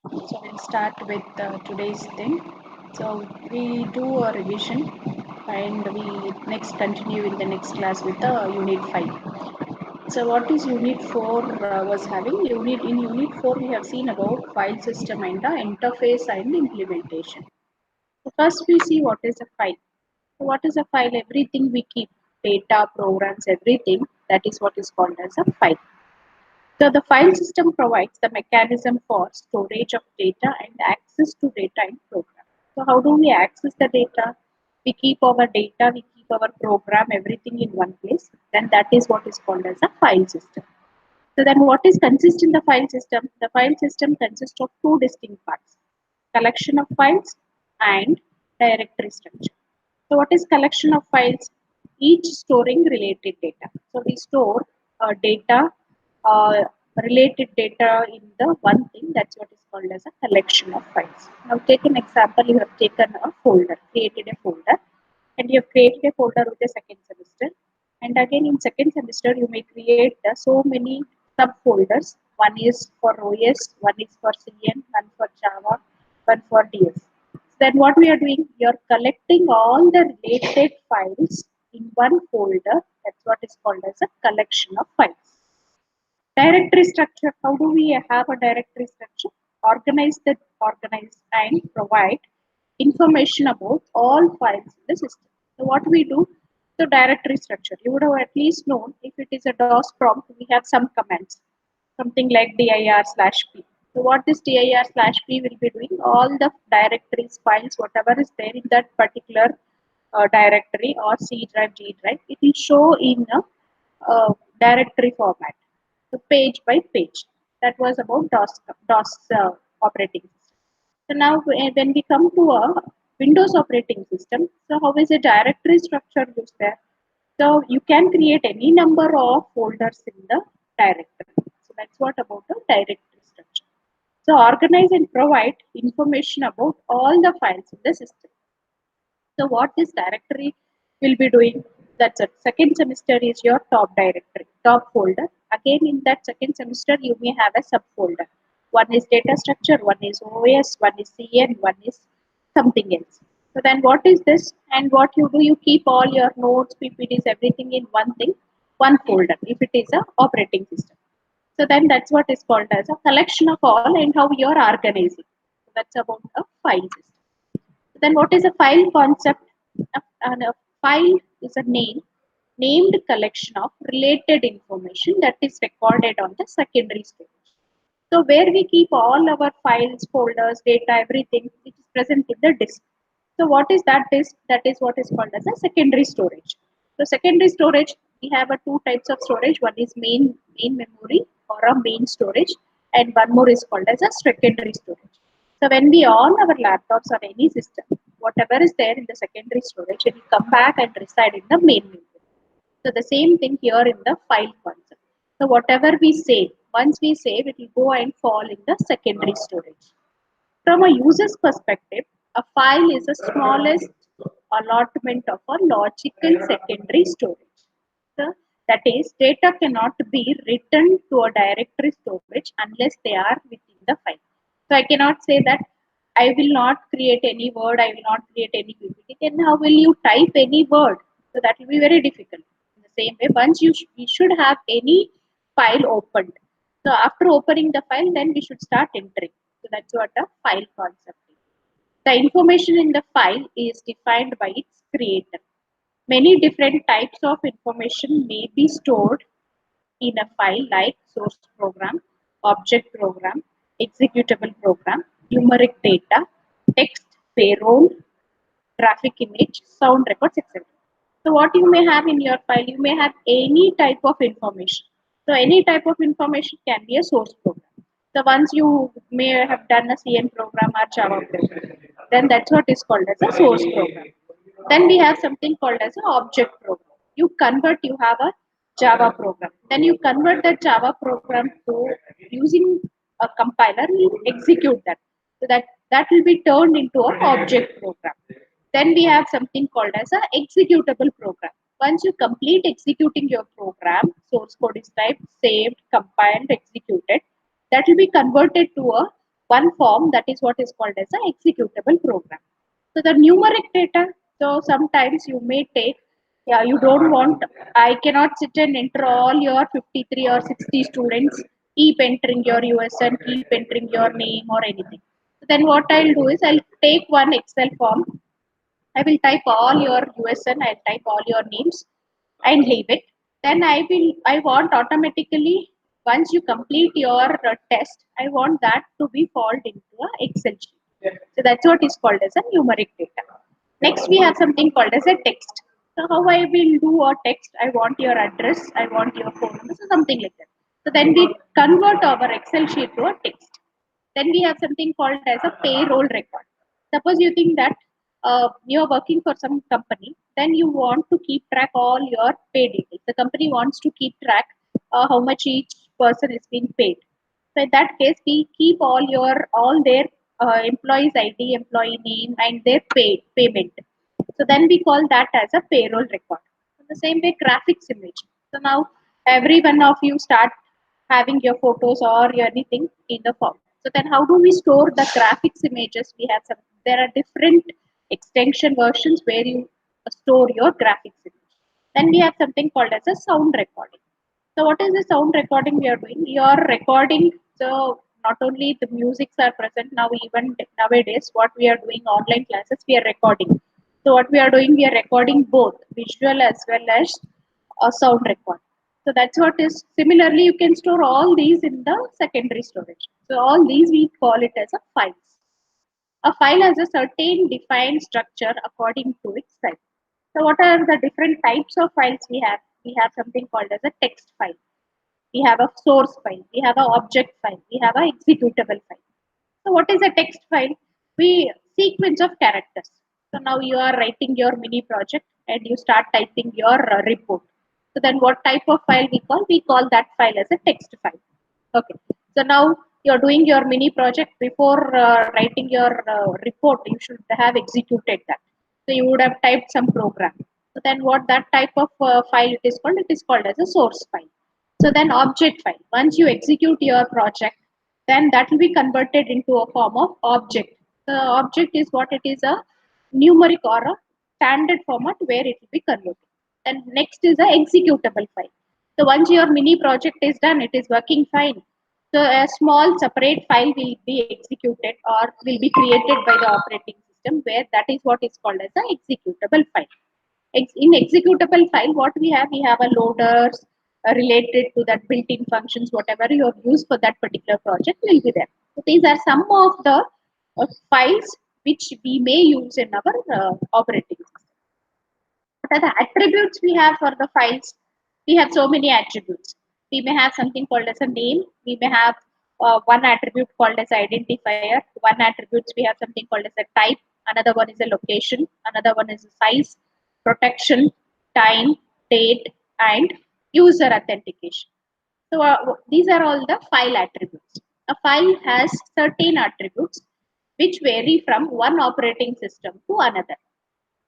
So we'll start with today's thing. So we do a revision and we next continue in the next class with the unit 5. So what is unit 4 was having? Unit 4 we have seen about file system and the interface and implementation. So first we see what is a file. So what is a file? Everything we keep, data, programs, everything, that is what is called as a file. So the file system provides the mechanism for storage of data and access to data in program. So how do we access the data? We keep our data, we keep our program, everything in one place. Then that is what is called as a file system. So then what is consist in the file system? The file system consists of two distinct parts: collection of files and directory structure. So what is collection of files? Each storing related data. So we store data, uh, related data in the one thing. That's what is called as a collection of files. Now take an example. You have taken a folder, created a folder, and you have created a folder with the second semester. And again in second semester, you may create so many subfolders. One is for OS, one is for CN, one for Java, one for DS. Then what we are doing, we are collecting all the related files in one folder. That's what is called as a collection of files. Directory structure. How do we have a directory structure? Organize and provide information about all files in the system. So what we do, the directory structure. You would have at least known if it is a DOS prompt, we have some commands, something like dir slash p. So what this dir slash p will be doing, all the directories, files, whatever is there in that particular directory or C drive, G drive, it will show in a directory format, so page by page. That was about DOS operating system. So now when we come to a Windows operating system, so how is a directory structure used there? So you can create any number of folders in the directory. So that's what about the directory structure. So organize and provide information about all the files in the system. So what this directory will be doing, that's it. Second semester is your top directory, top folder. Again in that second semester, you may have a subfolder. One is data structure, one is OS, one is CN, one is something else. So then what is this? And what you do, you keep all your notes, PPTs, everything in one thing, one folder, if it is a operating system. So then that's what is called as a collection of all and how you are organizing. So that's about a file system. Then what is a file concept? A file is a named collection of related information that is recorded on the secondary storage. So where we keep all our files, folders, data, everything, which is present in the disk. So what is that disk? That is what is called as a secondary storage. So secondary storage, we have a two types of storage. One is main memory or a main storage, and one more is called as a secondary storage. So when we on our laptops or any system, whatever is there in the secondary storage, it will come back and reside in the main memory. So the same thing here in the file concept. So whatever we save, once we save, it will go and fall in the secondary storage. From a user's perspective, a file is the smallest allotment of a logical secondary storage. So, that is, data cannot be written to a directory storage unless they are within the file. So I cannot say that I will not create any word, I will not create any PPT. Then how will you type any word? So that will be very difficult. In the same way, once we should have any file opened. So after opening the file, then we should start entering. So that's what a file concept is. The information in the file is defined by its creator. Many different types of information may be stored in a file like source program, object program, executable program, numeric data, text, payroll, graphic image, sound records, etc. So what you may have in your file, you may have any type of information. So any type of information can be a source program. So once you may have done a CN program or Java program, then that's what is called as a source program. Then we have something called as an object program. You convert, you have a Java program. Then you convert that Java program to using a compiler, you execute that. So that will be turned into an object program. Then we have something called as a executable program. Once you complete executing your program, source code is typed, saved, compiled, executed, that will be converted to a one form, that is what is called as an executable program. So the numeric data, so sometimes you may take, yeah, you don't want, I cannot sit and enter all your 53 or 60 students, keep entering your USN, keep entering your name or anything. So then what I'll do is I'll take one Excel form, I will type all your USN, I'll type all your names and leave it. Then I want automatically, once you complete your test, I want that to be folded into a Excel sheet. So that's what is called as a numeric data. Next, we have something called as a text. So how I will do a text, I want your address, I want your phone number, so something like that. So then we convert our Excel sheet to a text. Then we have something called as a payroll record. Suppose you think that you're working for some company, then you want to keep track all your pay details. The company wants to keep track how much each person is being paid. So in that case, we keep all their employees ID, employee name, and their payment. So then we call that as a payroll record. In the same way, graphics image. So now every one of you start having your photos or your anything in the form. So then how do we store the graphics images? We have some, there are different extension versions where you store your graphics image. Then we have something called as a sound recording. So what is the sound recording we are doing? You are recording, so not only the musics are present now, even nowadays, what we are doing online classes, we are recording. So what we are doing, we are recording both visual as well as a sound record. So that's what is, similarly, you can store all these in the secondary storage. So all these we call it as a files. A file has a certain defined structure according to its size. So what are the different types of files we have? We have something called as a text file. We have a source file. We have an object file. We have an executable file. So what is a text file? We sequence of characters. So now you are writing your mini project and you start typing your report. So then what type of file we call? We call that file as a text file. Okay. So now you're doing your mini project. Before writing your report, you should have executed that. So you would have typed some program. So then what that type of file it is called? It is called as a source file. So then object file. Once you execute your project, then that will be converted into a form of object. The object is what it is, a numeric or a standard format where it will be converted. And next is a executable file. So once your mini project is done, it is working fine. So a small separate file will be executed or will be created by the operating system, where that is what is called as an executable file. In executable file, what we have a loaders related to that built-in functions, whatever you have used for that particular project will be there. So these are some of the files which we may use in our operating system. What are the attributes we have for the files? We have so many attributes. We may have something called as a name. We may have one attribute called as identifier. One attribute we have something called as a type. Another one is a location. Another one is a size, protection, time, date, and user authentication. So these are all the file attributes. A file has certain attributes which vary from one operating system to another,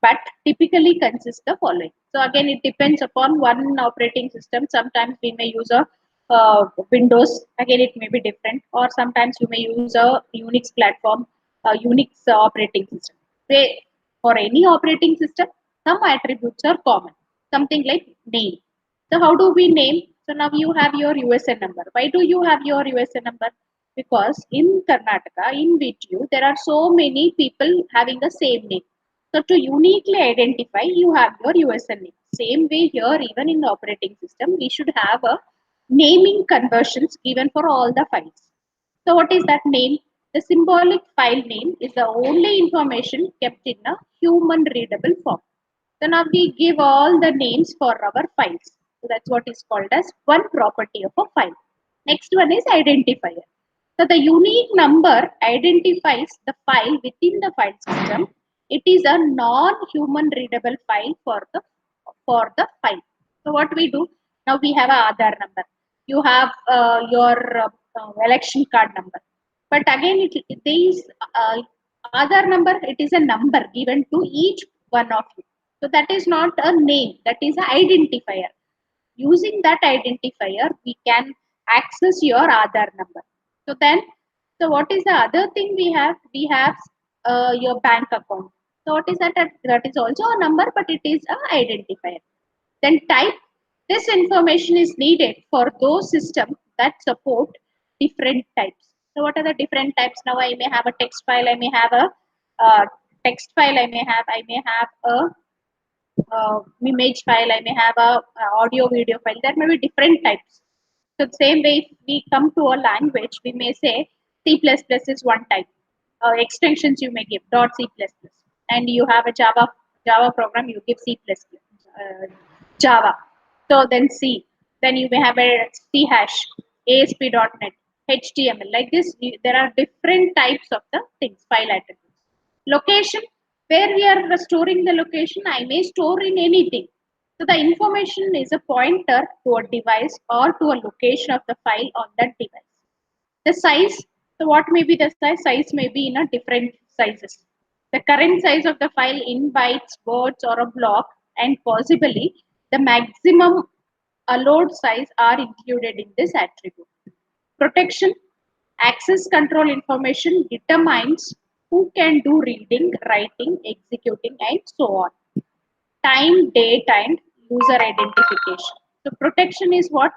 but typically consist the following. So again, it depends upon one operating system. Sometimes we may use a Windows. Again, it may be different, or sometimes you may use a Unix platform, a Unix operating system. They, for any operating system, some attributes are common. Something like name. So how do we name? So now you have your USN number. Why do you have your USN number? Because in Karnataka, in VTU, there are so many people having the same name. So to uniquely identify, you have your USN name. Same way here, even in the operating system, we should have a naming conversions given for all the files. So what is that name? The symbolic file name is the only information kept in a human readable form. So now we give all the names for our files. So that's what is called as one property of a file. Next one is identifier. So the unique number identifies the file within the file system. It is a non-human readable file for the file. So what we do now, we have a Aadhaar number. You have your election card number. But again, these Aadhaar number, it is a number given to each one of you. So that is not a name. That is an identifier. Using that identifier, we can access your Aadhaar number. So then So what is the other thing we have? We have your bank account. So what is that? That is also a number, but it is a identifier. Then type. This information is needed for those systems that support different types. So what are the different types? Now I may have a text file. I may have a text file. I may have a image file. I may have a audio video file. There may be different types. So the same way, if we come to a language, we may say C++ is one type. Extensions you may give .c++, and you have a Java program. You give C++, Java. So then C. Then you may have a C hash, ASP.NET, HTML. Like this, there are different types of the things, file attributes. Location, where we are storing the location, I may store in anything. So the information is a pointer to a device or to a location of the file on that device. The size, so what may be the size? Size may be in a different sizes. The current size of the file in bytes, words, or a block, and possibly the maximum allowed size are included in this attribute. Protection, access control information determines who can do reading, writing, executing, and so on. Time, date, and user identification. So protection is what?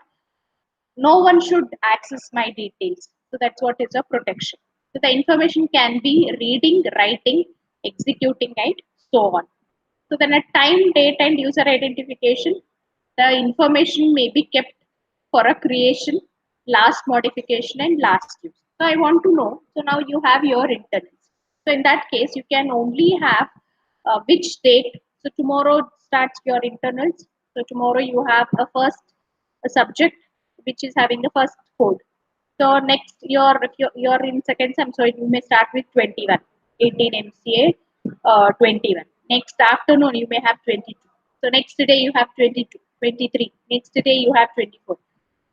No one should access my details. So that's what is a protection. So the information can be reading, writing, executing, and so on. So then at time, date, and user identification, the information may be kept for a creation, last modification, and last use. So I want to know. So now you have your internals. So in that case, you can only have which date. So tomorrow starts your internals. So tomorrow you have a first a subject which is having the first code. So next, you're in second sem, so you may start with 21, 18 MCA, 21. Next afternoon, you may have 22. So next day, you have 22, 23. Next day, you have 24.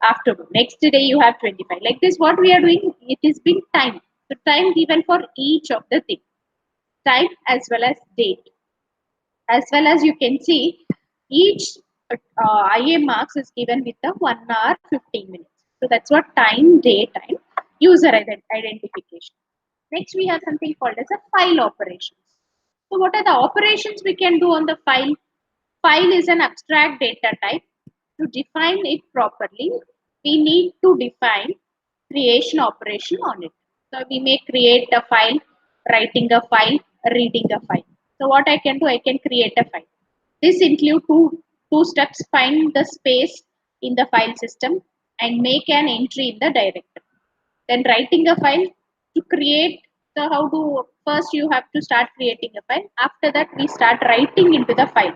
Afternoon. Next day, you have 25. Like this, what we are doing, it is being time. So time given for each of the things. Time as well as date. As well as you can see, each IA marks is given with the 1 hour 15 minutes. So that's what time, date, and user identification. Next, we have something called as a file operations. So what are the operations we can do on the file? File is an abstract data type. To define it properly, we need to define creation operation on it. So we may create a file, writing a file, reading a file. So what I can do, I can create a file. This include two steps: find the space in the file system and make an entry in the directory. Then writing a file to create the how to first you have to start creating a file. After that, we start writing into the file.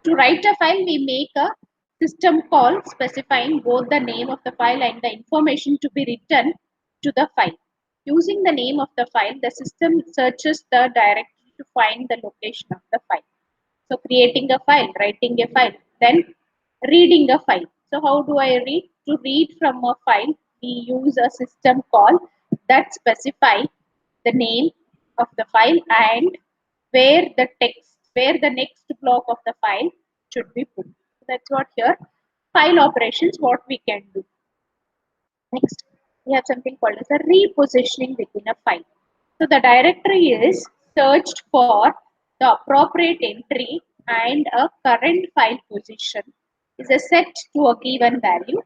To write a file, we make a system call specifying both the name of the file and the information to be written to the file. Using the name of the file, the system searches the directory to find the location of the file. So creating a file, writing a file, then reading a file. So how do I read? To read from a file, we use a system call that specify the name of the file and where the next block of the file should be put. So that's what here file operations what we can do. Next, we have something called as a repositioning within a file. So the directory is searched for the appropriate entry and a current file position is a set to a given value.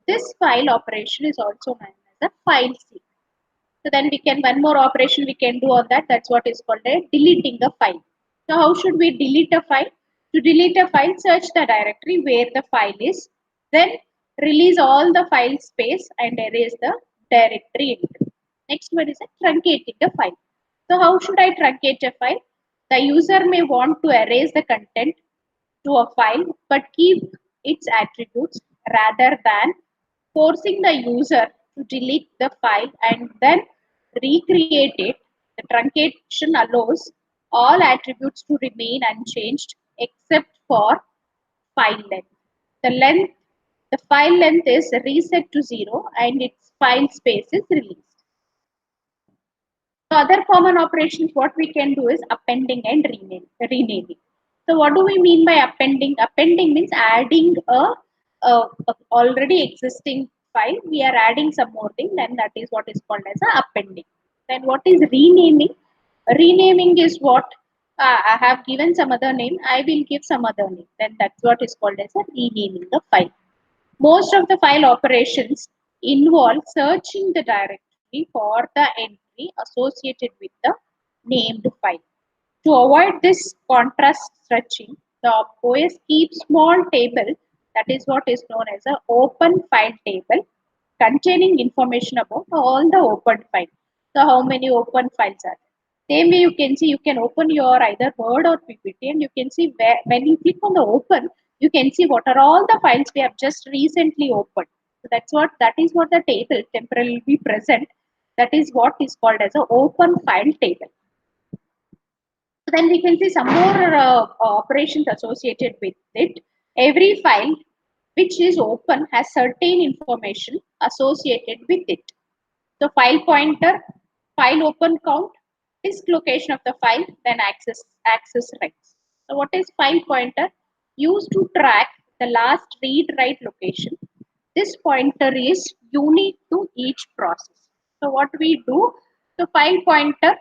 This file operation is also known as a file seek. So then we can one more operation we can do on that. That's what is called a deleting a file. So how should we delete a file? To delete a file, search the directory where the file is, then release all the file space and erase the directory entry. Next one is a truncating a file. So how should I truncate a file? The user may want to erase the content to a file but keep its attributes rather than forcing the user to delete the file and then recreate it. The truncation allows all attributes to remain unchanged except for file length. The file length is reset to 0 and its file space is released. So other common operations what we can do is appending and renaming. So what do we mean by appending? Appending means adding a already existing file, we are adding some more thing, then that is what is called as a appending. Then what is renaming? Renaming is what I have given some other name, I will give some other name. Then that's what is called as a renaming the file. Most of the file operations involve searching the directory for the entry associated with the named file. To avoid this contrast searching, the OS keeps small table, that is what is known as an open file table, containing information about all the open files. So how many open files are there? Same way you can see, you can open your either Word or PPT, and you can see where, when you click on the open, you can see what are all the files we have just recently opened. So that is what the table temporarily be present. That is what is called as an open file table. So then we can see some more operations associated with it. Every file which is open has certain information associated with it. So file pointer, file open count, disk location of the file, then access rights. So what is file pointer? Used to track the last read write location. This pointer is unique to each process. So what we do, the file pointer,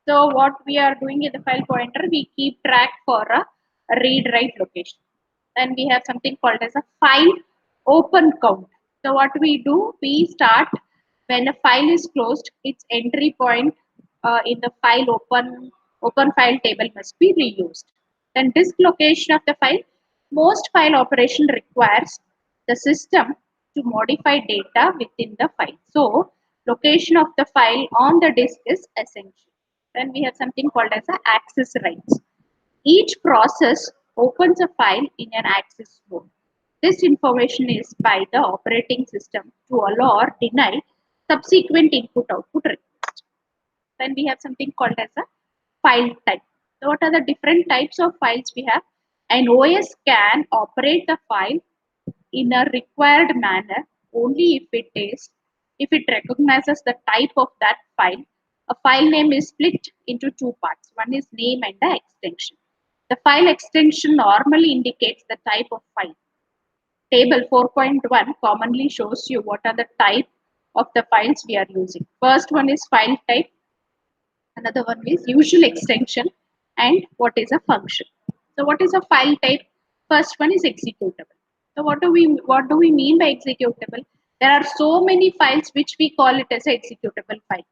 so what we are doing in the file pointer, we keep track for a read write location. Then we have something called as a file open count. So what we do, we start when a file is closed, its entry point in the file open file table must be reused. Then disk location of the file. Most file operation requires the system to modify data within the file. So location of the file on the disk is essential. Then we have something called as a access rights. Each process opens a file in an access mode. This information is by the operating system to allow or deny subsequent input-output request. Then we have something called as a file type. So what are the different types of files we have? An OS can operate the file in a required manner only if it recognizes the type of that file. A file name is split into two parts. One is name and the extension. The file extension normally indicates the type of file. Table 4.1 commonly shows you what are the type of the files we are using. First one is file type, another one is usual extension, and what is a function. So what is a file type? First one is executable. So what do we mean by executable? There are so many files which we call it as a executable file.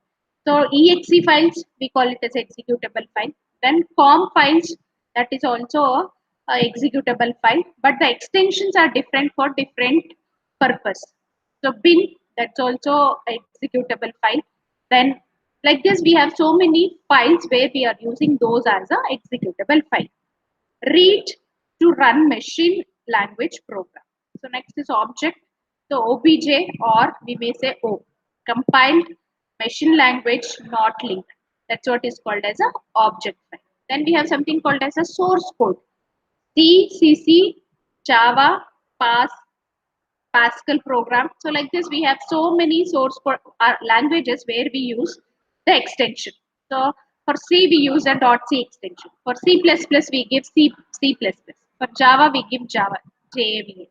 So exe files, we call it as executable file. Then com files, that is also a executable file, but the extensions are different for different purpose. So bin, that's also executable file. Then like this, we have so many files where we are using those as a executable file. Read to run machine language program. So next is object. So obj, or we may say O, compiled machine language not linked. That's what is called as a object file. Then we have something called as a source code. C, CC, Java, Pascal program. So like this, we have so many source languages where we use the extension. So for C, we use a .c extension. For C++, we give C++. For Java, we give Java, JAVA.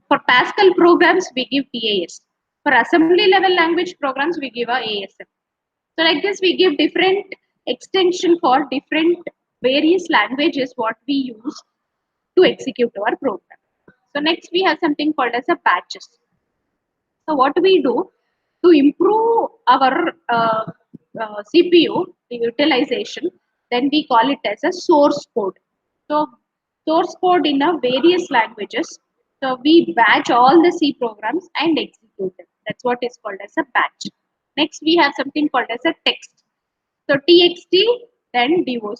For Pascal programs, we give PAS. For assembly level language programs, we give a ASM. So like this, we give different extension for different various languages what we use to execute our program. So next we have something called as a patches. So what we do to improve our CPU utilization, then we call it as a source code. So source code in a various languages. So we batch all the C programs and execute them. That's what is called as a batch. Next we have something called as a text. So txt, then doc.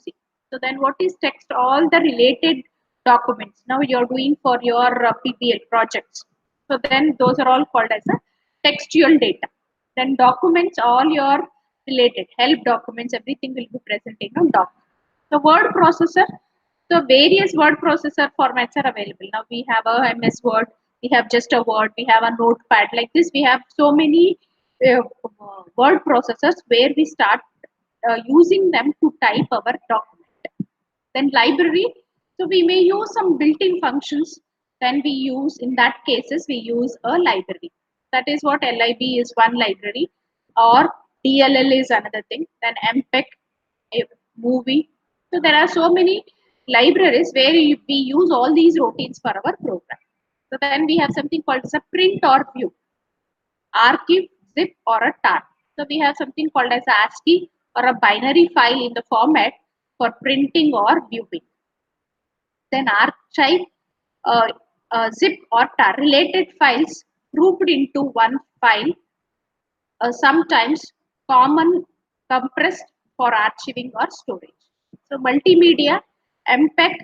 So then what is text? All the related documents. Now you're doing for your PPL projects. So then those are all called as a textual data. Then documents, all your related help documents, everything will be present in a doc. The word processor. So various word processor formats are available. Now we have a MS Word, we have just a Word, we have a Notepad. Like this, we have so many word processors where we start using them to type our document. Then library, so we may use some built-in functions. Then we use, in that cases, we use a library. That is what lib is one library, or dll is another thing, then mpeg, a movie. So there are so many libraries where we use all these routines for our program. So then we have something called as a print or view, archive, zip, or a tar. So we have something called as ASCII or a binary file in the format for printing or viewing. Then archive, uh, zip, or tar, related files grouped into one file, sometimes common compressed for archiving or storage. So multimedia, MPEG,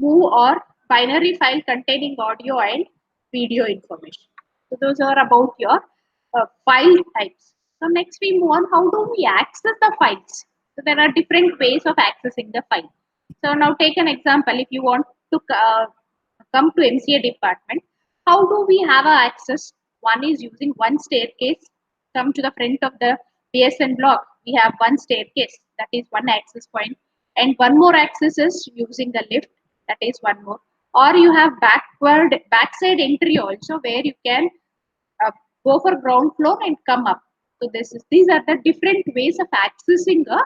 MOV, or binary file containing audio and video information. So those are about your file types. So next we move on. How do we access the files? So there are different ways of accessing the file. So now take an example. If you want to come to MCA department, how do we have a access? One is using one staircase. Come to the front of the BSN block. We have one staircase. That is one access point, and one more access is using the lift. That is one more. Or you have backside entry also, where you can uh, go for ground floor and come up. So these are the different ways of accessing a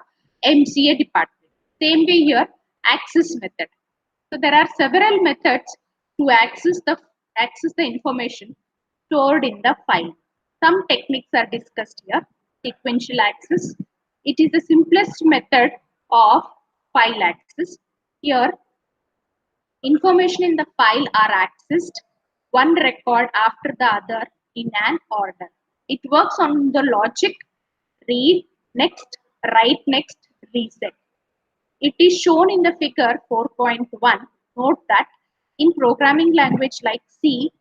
MCA department. Same way here, access method. So there are several methods to access the information stored in the file. Some techniques are discussed here. Sequential access. It is the simplest method of file access. Here, information in the file are accessed one record after the other in an order. It works on the logic read next, write next, reset. It is shown in the figure 4.1. Note that in programming language like C,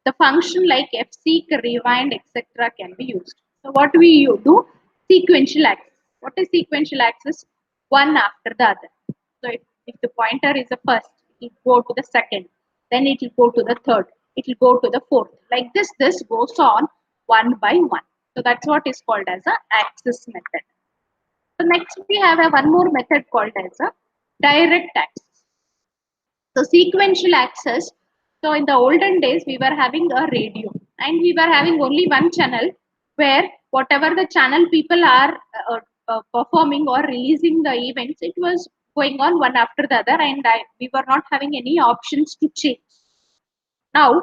the function like fseek, rewind, etc. can be used. So what we do? Sequential access. What is sequential access? One after the other. So if the pointer is the first, it will go to the second, then it will go to the third, it will go to the fourth. Like this goes on one by one. So that's what is called as a access method. So next we have a one more method called as a direct access. So sequential access. So in the olden days, we were having a radio and we were having only one channel where whatever the channel people are performing or releasing the events, it was going on one after the other, and we were not having any options to change. Now,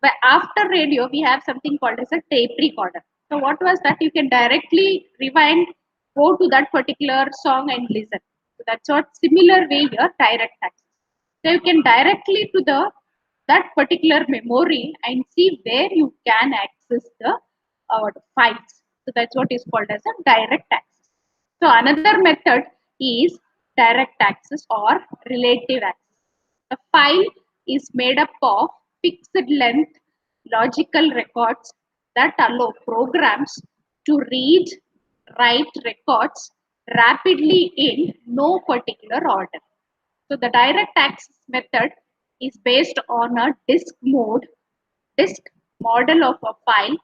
but after radio, we have something called as a tape recorder. So what was that? You can directly rewind, go to that particular song and listen. So that's what similar way here, direct access. So you can directly to the that particular memory and see where you can access the files. So that's what is called as a direct access. So another method is direct access or relative access. The file is made up of fixed length logical records that allow programs to read, write records rapidly in no particular order. So the direct access method is based on a disk model of a file,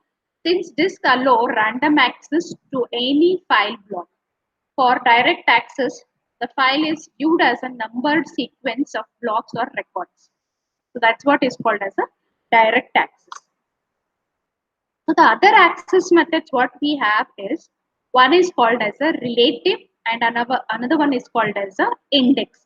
since disk allow random access to any file block. For direct access, the file is viewed as a numbered sequence of blocks or records. So that's what is called as a direct access. So the other access methods what we have is, one is called as a relative and another one is called as a indexed.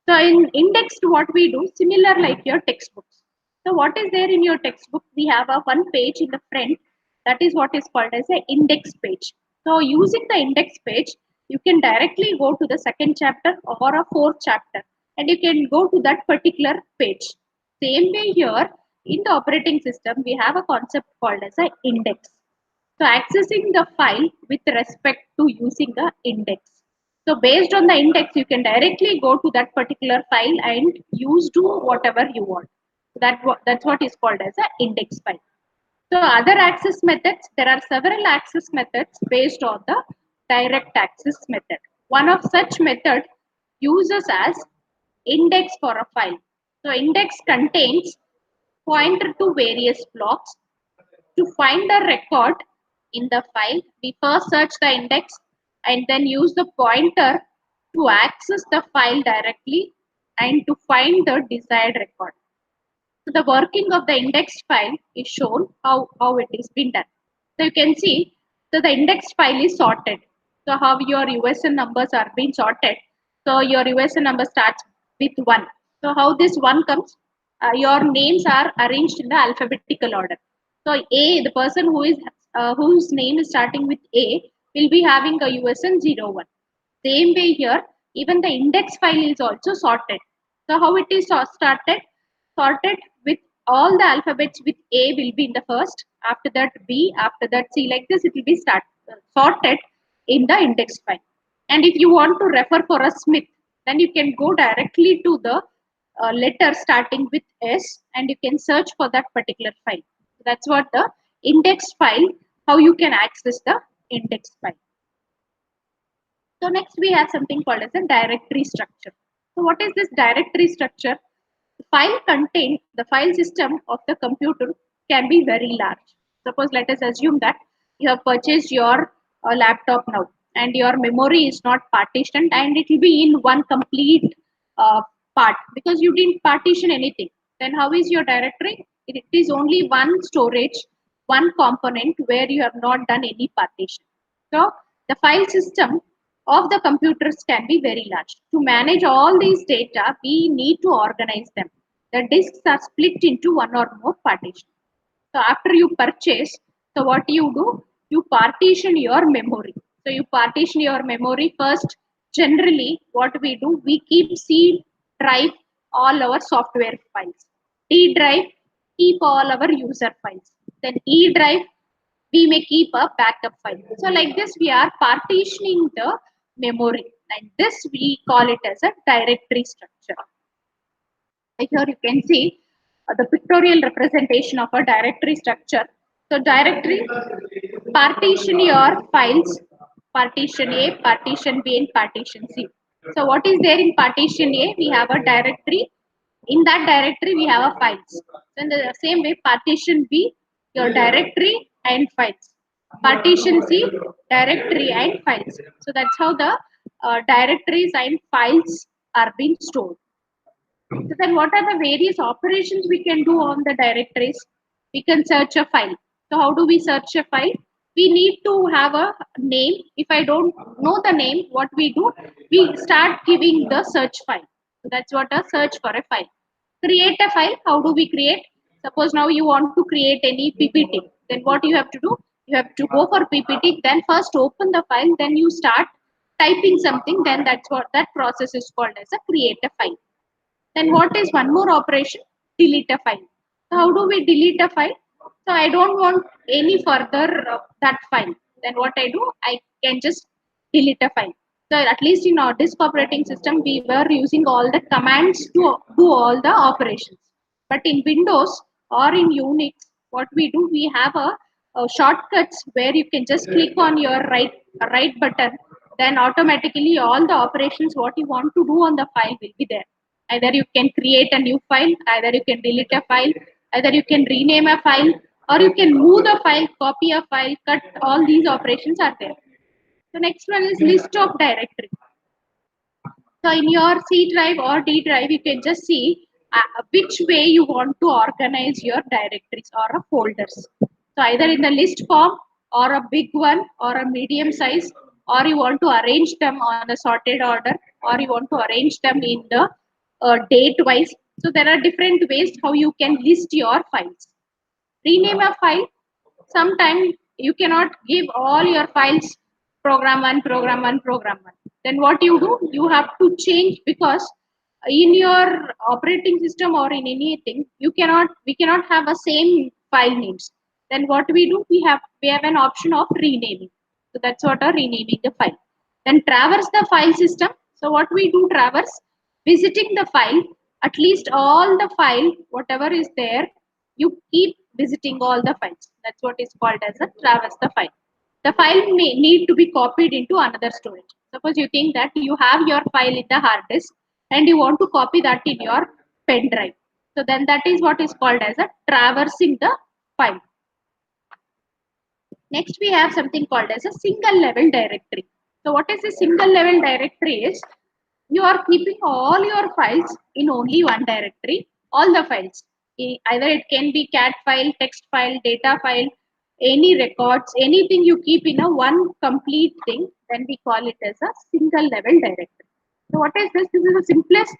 So in indexed, what we do, similar like your textbooks. So what is there in your textbook? We have a one page in the front. That is what is called as an index page. So using the index page, you can directly go to the second chapter or a fourth chapter, and you can go to that particular page. Same way here, in the operating system, we have a concept called as an index. So accessing the file with respect to using the index. So based on the index, you can directly go to that particular file and use do whatever you want. That's what is called as an index file. So other access methods, there are several access methods based on the direct access method. One of such method uses as index for a file. So index contains pointer to various blocks. To find a record in the file, we first search the index and then use the pointer to access the file directly and to find the desired record. So the working of the indexed file is shown how it is been done. So you can see so the indexed file is sorted. So how your USN numbers are being sorted. So your USN number starts with 1. So how this 1 comes? Your names are arranged in the alphabetical order. So A, the person whose name is starting with A will be having a USN 01. Same way here, even the index file is also sorted. So how it is started? Sorted with all the alphabets with A will be in the first, after that B, after that C, like this it will be sorted in the index file. And if you want to refer for a Smith, then you can go directly to the letter starting with S and you can search for that particular file. So that's what the index file, how you can access the index file. So next we have something called as a directory structure. So what is this directory structure? The file system of the computer can be very large. Suppose let us assume that you have purchased your laptop now and your memory is not partitioned and it will be in one complete uh, part because you didn't partition anything. Then how is your directory? It is only one storage, one component where you have not done any partition. So the file system of the computers can be very large. To manage all these data, we need to organize them. The disks are split into one or more partitions. So after you purchase, so what you do? You partition your memory. So you partition your memory first. Generally, what we do, we keep C drive all our software files. D drive keep all our user files. Then E drive we may keep a backup file. So like this, we are partitioning the memory, and this we call it as a directory structure. Here you can see the pictorial representation of a directory structure. So directory, partition your files, partition A, partition B, and partition C. So what is there in partition A? We have a directory. In that directory, we have a files. So in the same way, partition B, your directory and files. Partition C, directory and files. So that's how the directories and files are being stored. So then what are the various operations we can do on the directories? We can search a file. So how do we search a file? We need to have a name. If I don't know the name, what we do? We start giving the search file. So that's what a search for a file. Create a file. How do we create? Suppose now you want to create any PPT. Then what you have to do? You have to go for PPT. Then first open the file. Then you start typing something. Then that's what that process is called as a create a file. Then what is one more operation? Delete a file. So how do we delete a file? So I don't want any further that file. Then what I do? I can just delete a file. So at least in our disk operating system, we were using all the commands to do all the operations. But in Windows or in Unix, what we do, we have a shortcuts where you can just click on your right button. Then automatically all the operations what you want to do on the file will be there. Either you can create a new file, either you can delete a file, either you can rename a file, or you can move the file, copy a file, cut. All these operations are there. The next one is list of directory. So in your C drive or D drive, you can just see which way you want to organize your directories or folders. So either in the list form or a big one or a medium size, or you want to arrange them on a sorted order, or you want to arrange them in the date wise. So there are different ways how you can list your files. Rename a file. Sometimes you cannot give all your files program 1, program 1, program 1. Then what you do? You have to change because in your operating system or in anything, we cannot have a same file names. Then what we do? We have an option of renaming. So that's what a renaming the file. Then traverse the file system. So what we do? Traverse visiting the file, at least all the file whatever is there, you keep visiting all the files. That's what is called as a traverse the file. The file may need to be copied into another storage. Suppose you think that you have your file in the hard disk and you want to copy that in your pen drive. So then that is what is called as a traversing the file. Next we have something called as a single level directory. So what is a single level directory is you are keeping all your files in only one directory, all the files. Either it can be CAT file, text file, data file, any records, anything you keep in a one complete thing, then we call it as a single level directory. So what is this? This is the simplest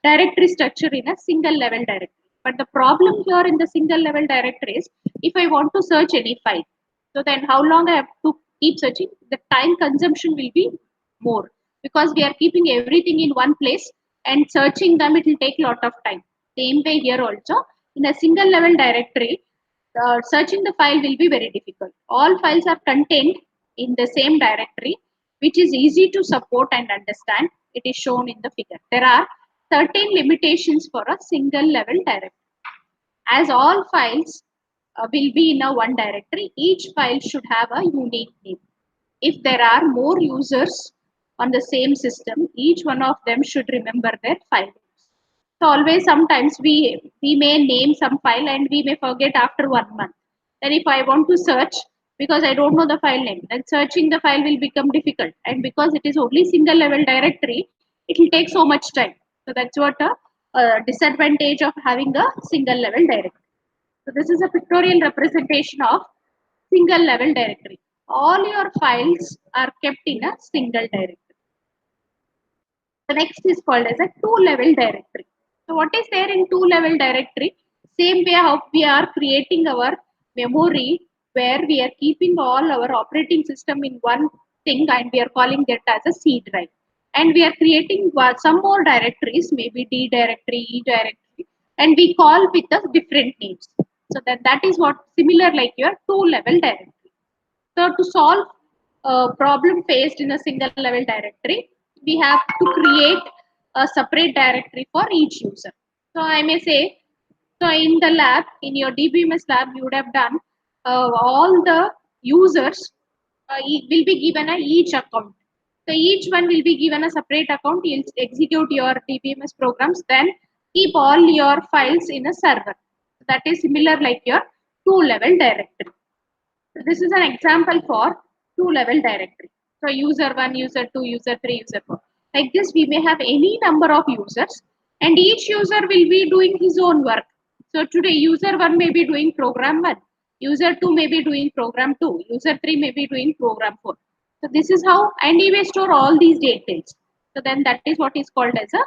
directory structure in a single level directory. But the problem here in the single level directory is if I want to search any file, so then how long I have to keep searching? The time consumption will be more because we are keeping everything in one place and searching them, it will take a lot of time. Same way here also, in a single level directory, searching the file will be very difficult. All files are contained in the same directory, which is easy to support and understand. It is shown in the figure. There are certain limitations for a single level directory. As all files will be in a one directory, each file should have a unique name. If there are more users on the same system, each one of them should remember their file names. So always sometimes we may name some file and we may forget after 1 month. Then if I want to search because I don't know the file name, then searching the file will become difficult. And because it is only single level directory, it will take so much time. So that's what a disadvantage of having a single level directory. So this is a pictorial representation of single level directory. All your files are kept in a single directory. The next is called as a two level directory. So what is there in two level directory? Same way how we are creating our memory where we are keeping all our operating system in one thing and we are calling that as a C drive. And we are creating some more directories, maybe D directory, E directory, and we call with the different names. So that is what similar like your two level directory. So to solve a problem faced in a single level directory, we have to create a separate directory for each user. So I may say, so in the lab, in your DBMS lab, you would have done all the users will be given a each account. So each one will be given a separate account. You'll execute your DBMS programs, then keep all your files in a server. That is similar like your two level directory. So this is an example for two level directory. So user 1, user 2, user 3, user 4. Like this, we may have any number of users and each user will be doing his own work. So today user 1 may be doing program 1, user 2 may be doing program 2, user 3 may be doing program 4. So this is how, and he may store all these details. So then that is what is called as a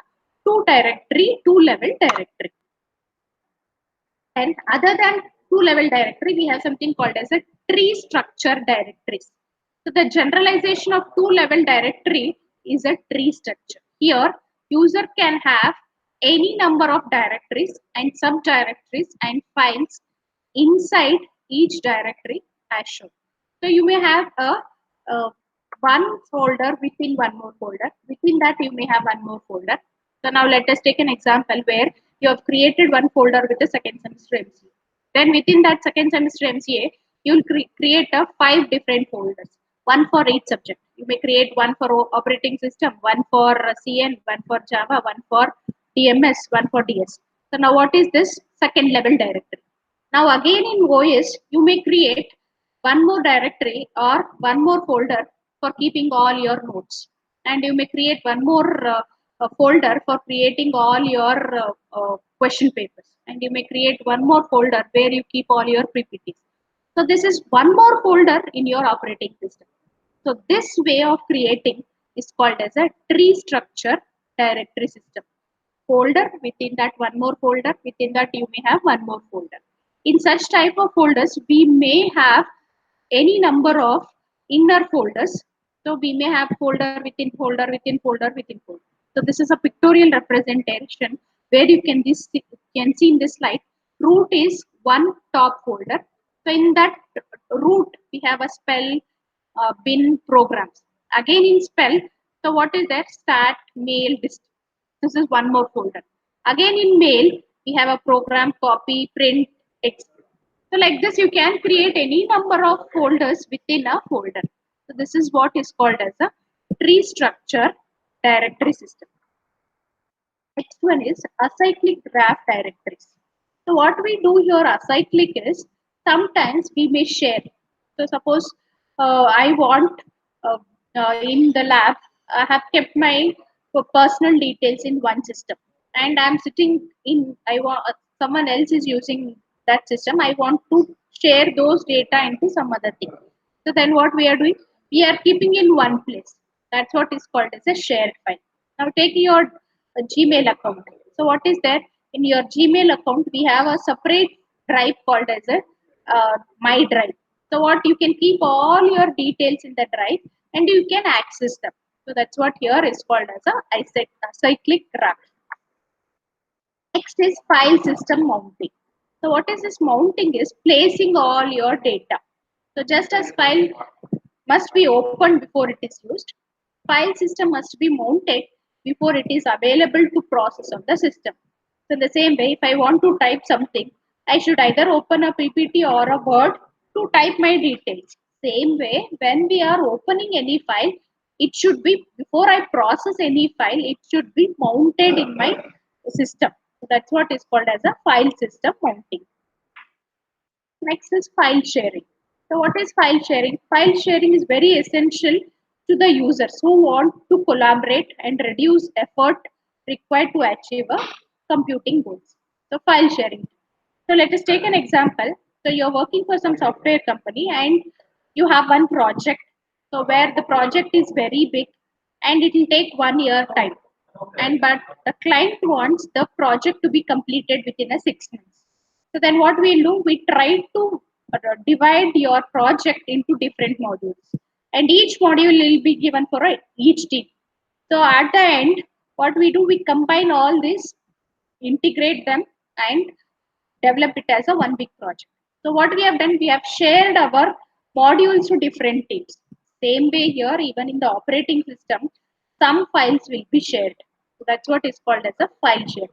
two level directory. And other than two level directory, we have something called as a tree structure directories. So the generalization of two level directory is a tree structure. Here, user can have any number of directories and subdirectories and files inside each directory as shown. So you may have a one folder within one more folder. Within that, you may have one more folder. So now let us take an example where you have created one folder with a second semester MCA. Then within that second semester MCA, you will create a 5 different folders, one for each subject. You may create one for operating system, one for CN, one for Java, one for DMS, one for DS. So now what is this second level directory? Now again in OS, you may create one more directory or one more folder for keeping all your notes. And you may create one more folder for creating all your question papers. And you may create one more folder where you keep all your PPTs. So this is one more folder in your operating system. So this way of creating is called as a tree structure directory system. Folder, within that one more folder, within that you may have one more folder. In such type of folders, we may have any number of inner folders. So we may have folder within folder within folder within folder. So this is a pictorial representation where you can see in this slide, root is one top folder. So in that root, we have a spell, bin, programs. Again in spell, so what is that? Stat, mail, dist. This is one more folder. Again in mail, we have a program, copy, print, text. So like this, you can create any number of folders within a folder. So this is what is called as a tree structure directory system. Next one is acyclic graph directories. So what we do here acyclic is sometimes we may share. So suppose I want in the lab, I have kept my personal details in one system and I'm sitting in, I want someone else is using that system. I want to share those data into some other thing. So then what we are doing? We are keeping in one place. That's what is called as a shared file. Now take your Gmail account. So what is there? In your Gmail account, we have a separate drive called as a My Drive. So what you can keep all your details in the drive and you can access them. So that's what here is called as a acyclic graph. Next is file system mounting. So what is this mounting is placing all your data. So just as file must be opened before it is used, file system must be mounted before it is available to process on the system. So in the same way, if I want to type something, I should either open a PPT or a Word to type my details. Same way, when we are opening any file, it should be, before I process any file, it should be mounted in my system. So that's what is called as a file system mounting. Next is file sharing. So what is file sharing? File sharing is very essential to the users who want to collaborate and reduce effort required to achieve a computing goals. So file sharing. So let us take an example. So you're working for some software company and you have one project. So where the project is very big and it will take 1 year time. And but the client wants the project to be completed within a 6 months. So then what we'll do, we try to divide your project into different modules. And each module will be given for each team. So at the end, what we do, we combine all this, integrate them, and develop it as a one big project. So what we have done, we have shared our modules to different teams. Same way here, even in the operating system, some files will be shared. So that's what is called as a file share.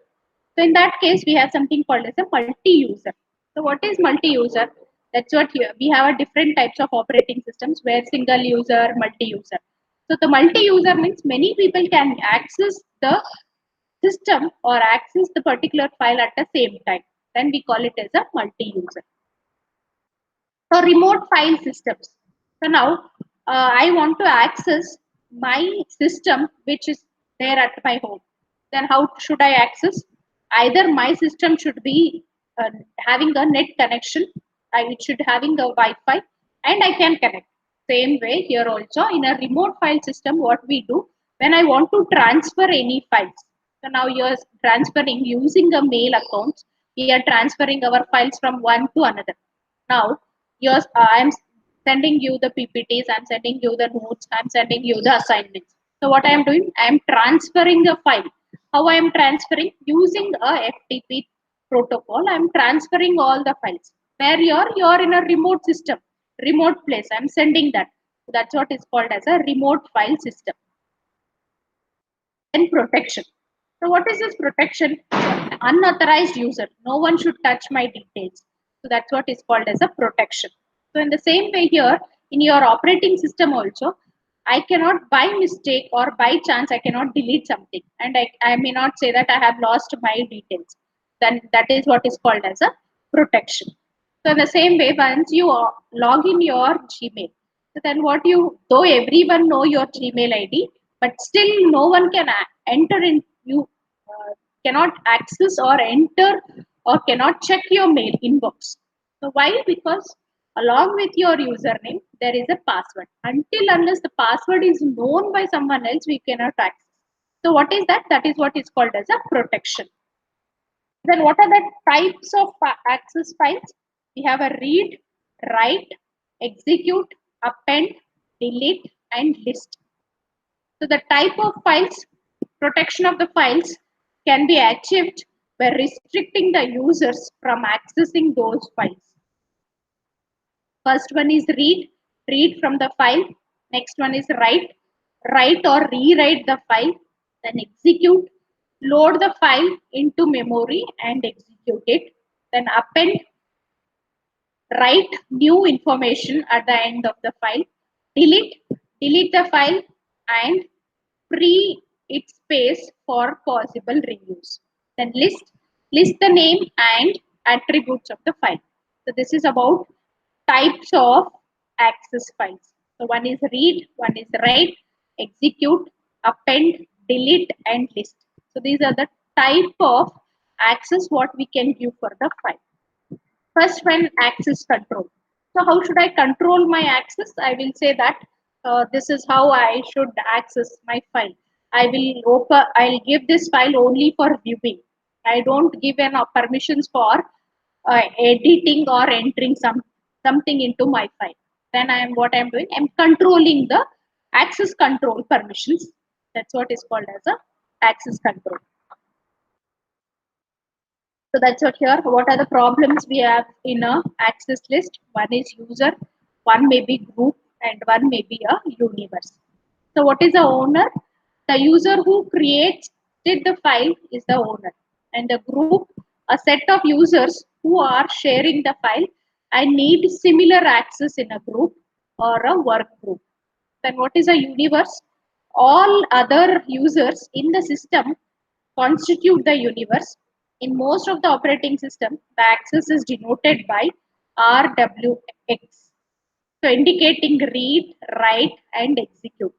So in that case, we have something called as a multi-user. So what is multi-user? That's what here we have a different types of operating systems where single user, multi-user. So the multi-user means many people can access the system or access the particular file at the same time. Then we call it as a multi-user. So remote file systems. So now I want to access my system which is there at my home. Then how should I access? Either my system should be having a net connection, it should having a Wi-Fi, and I can connect. Same way here also in a remote file system, what we do when I want to transfer any files. So now you're transferring using a mail account. We are transferring our files from one to another. Now yours, I'm sending you the PPTs, I'm sending you the notes, I'm sending you the assignments. So what I am doing, I am transferring a file. How I am transferring? Using a FTP protocol, I am transferring all the files. Where you're in a remote system, remote place. I'm sending that. So that's what is called as a remote file system. And protection. So what is this protection? Unauthorized user. No one should touch my details. So that's what is called as a protection. So in the same way here, in your operating system also, I cannot by mistake or by chance, I cannot delete something. And I may not say that I have lost my details. Then that is what is called as a protection. So in the same way, once you log in your Gmail, so then what you, though everyone know your Gmail ID, but still no one can enter in, you cannot access or enter or cannot check your mail inbox. So why? Because along with your username, there is a password. Until unless the password is known by someone else, we cannot access. So what is that? That is what is called as a protection. Then what are the types of access files? We have a read, write, execute, append, delete, and list. So the type of files, protection of the files can be achieved by restricting the users from accessing those files. First one is read, read from the file. Next one is write, write or rewrite the file. Then execute, load the file into memory and execute it. Then append, write new information at the end of the file. Delete, delete the file and free its space for possible reuse. Then list, list the name and attributes of the file. So this is about types of access files. So one is read, one is write, execute, append, delete, and list. So these are the type of access what we can give for the file. First one, access control. So how should I control my access? I will say that this is how I should access my file. I'll give this file only for viewing. I don't give an permissions for editing or entering something into my file. Then what I'm doing, I'm controlling the access control permissions. That's what is called as a access control. So that's what here. What are the problems we have in a access list? One is user, one may be group, and one may be a universe. So what is the owner? The user who creates the file is the owner, and the group, a set of users who are sharing the file and need similar access in a group or a work group. Then what is a universe? All other users in the system constitute the universe. In most of the operating system, the access is denoted by RWX, so indicating read, write, and execute.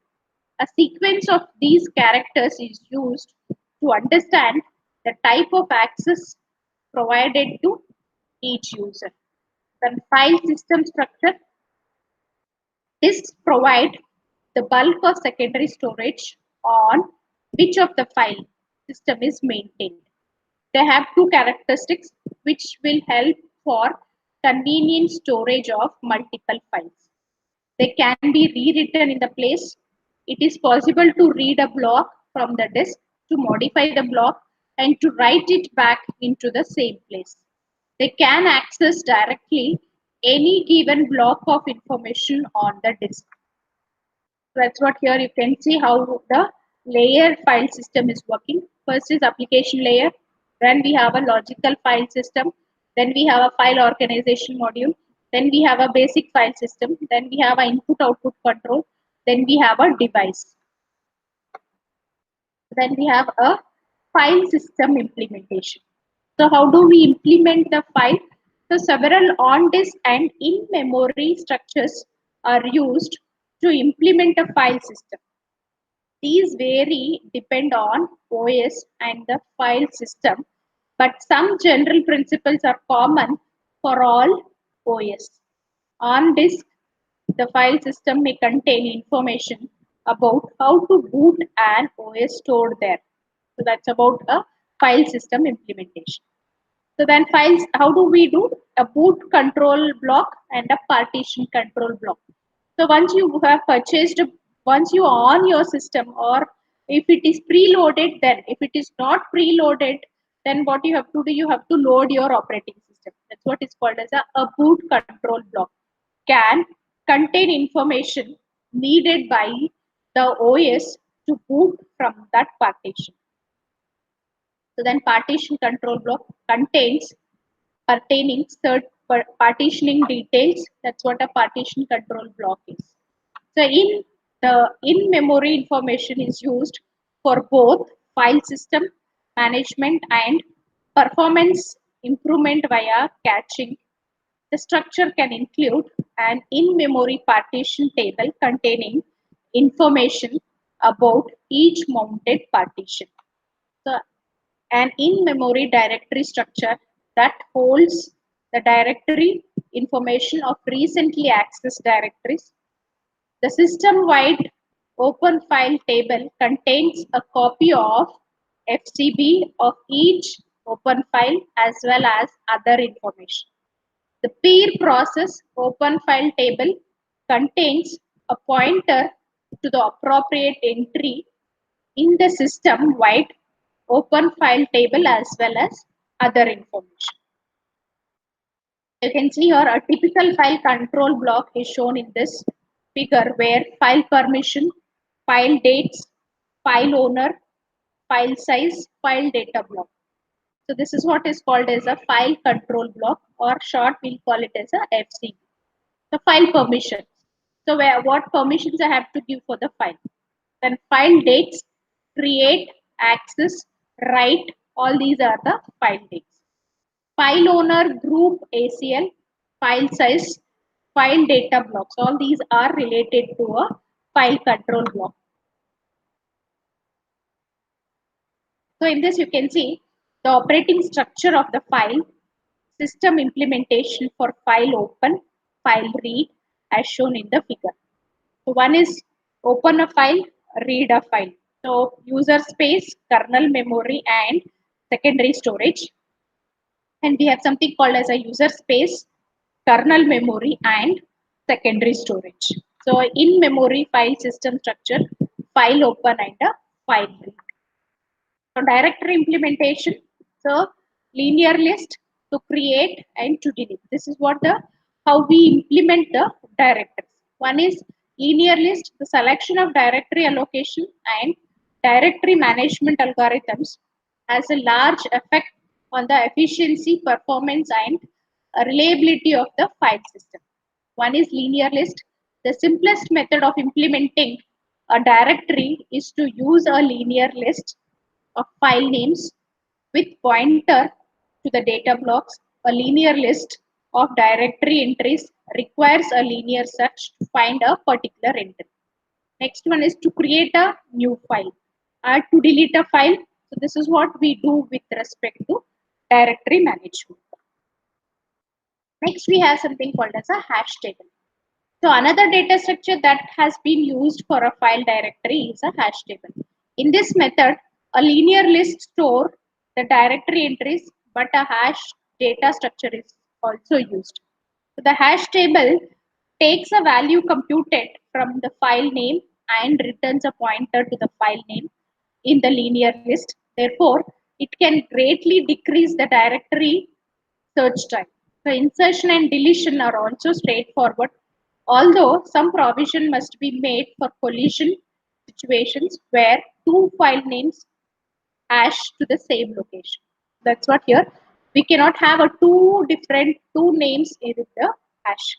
A sequence of these characters is used to understand the type of access provided to each user. Then file system structure. Disks provide the bulk of secondary storage on which of the file system is maintained. They have two characteristics which will help for convenient storage of multiple files. They can be rewritten in the place. It is possible to read a block from the disk, to modify the block, and to write it back into the same place. They can access directly any given block of information on the disk. That's what here you can see how the layer file system is working. First is application layer, then we have a logical file system, then we have a file organization module, then we have a basic file system, then we have an input output control, then we have a device, then we have a file system implementation. So how do we implement the file? So several on disk and in memory structures are used to implement a file system. These vary depend on OS and the file system, but some general principles are common for all OS. On disk, the file system may contain information about how to boot an OS stored there. So that's about a file system implementation. So then files, how do we do? A boot control block and a partition control block. So once you have purchased, once you on your system, or if it is preloaded, then if it is not preloaded, then what you have to do, you have to load your operating system. That's what is called as a boot control block. Can contain information needed by the OS to boot from that partition. So then partition control block contains pertaining third partitioning details. That's what a partition control block is. So in-memory information is used for both file system management and performance improvement via caching. The structure can include an in-memory partition table containing information about each mounted partition. So an in-memory directory structure that holds the directory information of recently accessed directories. The system-wide open file table contains a copy of FCB of each open file as well as other information. The peer process open file table contains a pointer to the appropriate entry in the system-wide open file table as well as other information. You can see here a typical file control block is shown in this figure where file permission, file dates, file owner, file size, file data block. So this is what is called as a file control block, or short we'll call it as a FCB. The file permission. So what permissions I have to give for the file. Then file dates, create, access, write, all these are the file dates. File owner, group, ACL, file size, file data blocks. All these are related to a file control block. So in this you can see The operating structure of the file, system implementation for file open, file read, as shown in the figure. So one is open a file, read a file. So user space, kernel memory, and secondary storage. And we have something called as a user space, kernel memory, and secondary storage. So in memory file system structure, file open and a file read. So directory implementation, so linear list to create and to delete. This is what the how we implement the directories. One is linear list, the selection of directory allocation and directory management algorithms has a large effect on the efficiency, performance, and reliability of the file system. One is linear list. The simplest method of implementing a directory is to use a linear list of file names with pointer to the data blocks. A linear list of directory entries requires a linear search to find a particular entry. Next one is to create a new file. To delete a file. So this is what we do with respect to directory management. Next, we have something called as a hash table. So another data structure that has been used for a file directory is a hash table. In this method, a linear list store the directory entries, but a hash data structure is also used. So the hash table takes a value computed from the file name and returns a pointer to the file name in the linear list. Therefore, it can greatly decrease the directory search time. So insertion and deletion are also straightforward, although some provision must be made for collision situations where two file names hash to the same location. That's what here. We cannot have a two names in the hash.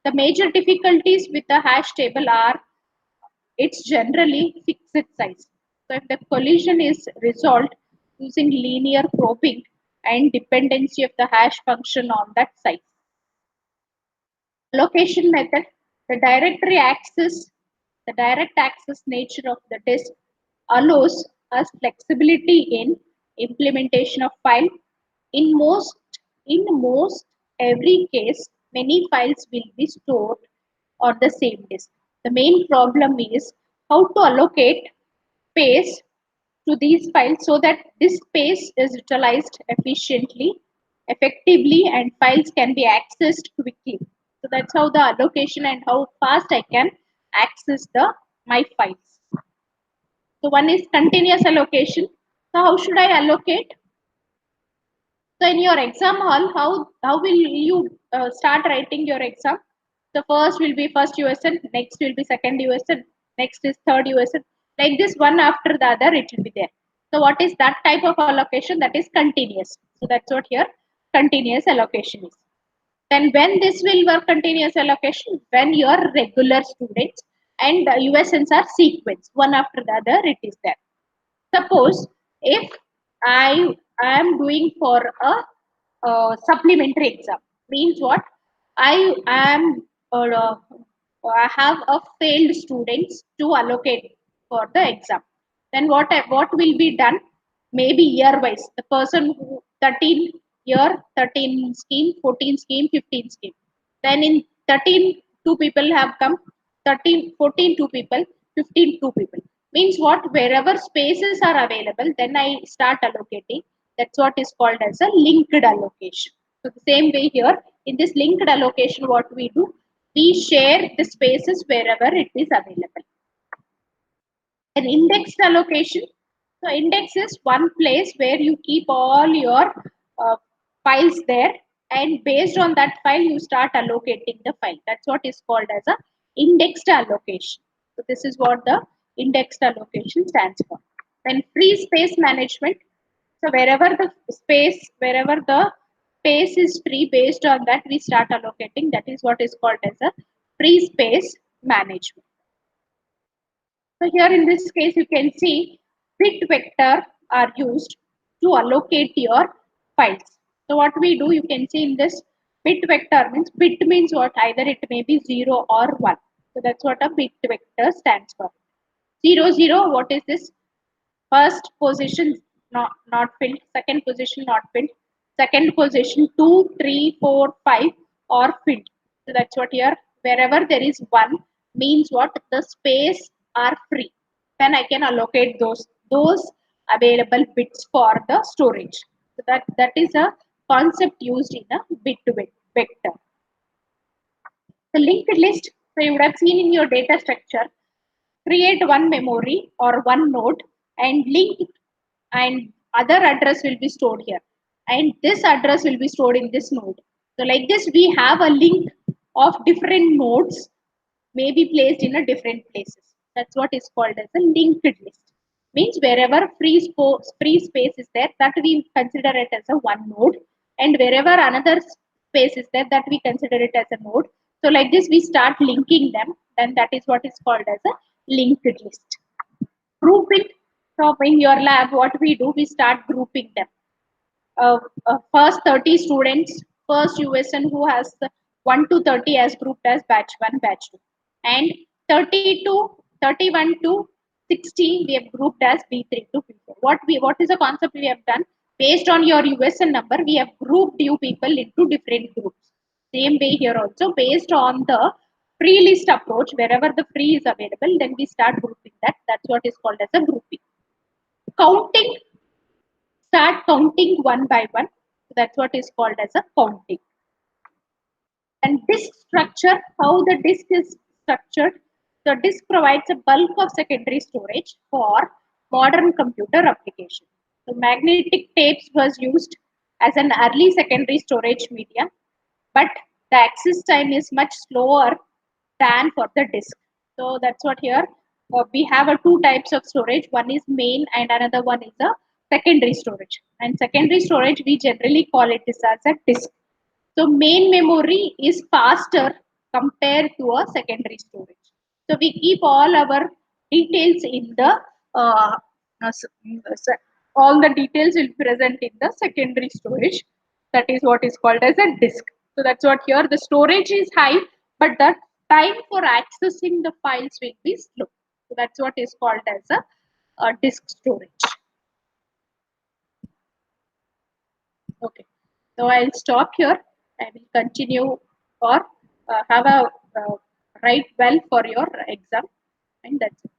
The major difficulties with the hash table are it's generally fixed size. So if the collision is resolved using linear probing and dependency of the hash function on that size. Allocation method, the the direct access nature of the disk allows us flexibility in implementation of file. In most, in most every case, many files will be stored on the same disk. The main problem is how to allocate space to these files so that this space is utilized efficiently, effectively, and files can be accessed quickly. So that's how the allocation and how fast I can access the my files. So one is continuous allocation. So how should I allocate? So in your exam hall, how will you start writing your exam? The first will be first USN, next will be second USN, next is third USN. Like this, one after the other, it will be there. So what is that type of allocation? That is continuous. So that's what here continuous allocation is. Then when this will work continuous allocation? When your regular students and USNs are sequence, one after the other, it is there. Suppose if I am doing for supplementary exam, means what? I am I have a failed students to allocate for the exam. Then what will be done? Maybe year wise. The person who 13 year, 13 scheme, 14 scheme, 15 scheme. Then in 13 two people have come, 13, 14 two people, 15 two people. Means what? Wherever spaces are available, then I start allocating. That's what is called as a linked allocation. So the same way here, in this linked allocation, what we do? We share the spaces wherever it is available. An indexed allocation. So index is one place where you keep all your uh, files there, and based on that file you start allocating the file. That's what is called as a indexed allocation. So this is what the indexed allocation stands for. Then free space management. So wherever the space is free, based on that we start allocating. That is what is called as a free space management. So here in this case, you can see bit vector are used to allocate your files. So what we do, you can see in this bit vector means bit means what? Either it may be 0 or 1. So that's what a bit vector stands for. 0, 0, what is this? First position not filled. Second position not filled. Second position 2, 3, 4, 5 are filled. So that's what here. Wherever there is one means what the space are free. Then I can allocate those available bits for the storage. So that is a concept used in a bit to bit vector. The linked list. So you would have seen in your data structure, create one memory or one node and link, and other address will be stored here, and this address will be stored in this node. So like this we have a link of different nodes may be placed in a different places. That's what is called as a linked list. Means wherever free space is there, that we consider it as a one node, and wherever another space is there, that we consider it as a node. So like this we start linking them, then that is what is called as a linked list. Grouping. So in your lab, what we do, we start grouping them. First 30 students, first USN who has 1 to 30 as grouped as batch 1, batch 2. And 30 to 31 to 60 we have grouped as B3 to B4. What is the concept we have done? Based on your USN number, we have grouped you people into different groups. Same way here also, based on the free list approach, wherever the free is available, then we start grouping that. That's what is called as a grouping. Counting, start counting one by one. That's what is called as a counting. And disk structure, how the disk is structured. The disk provides a bulk of secondary storage for modern computer application. The magnetic tapes was used as an early secondary storage media, but the access time is much slower than for the disk. So that's what here we have a two types of storage. One is main and another one is a secondary storage. And secondary storage we generally call it as a disk. So main memory is faster compared to a secondary storage. So we keep all our details in the uh, all the details will be present in the secondary storage. That is what is called as a disk. So that's what here the storage is high, but the time for accessing the files will be slow. So that's what is called as a disk storage. Okay, so I'll stop here. I will continue or have a write well for your exam, and that's it.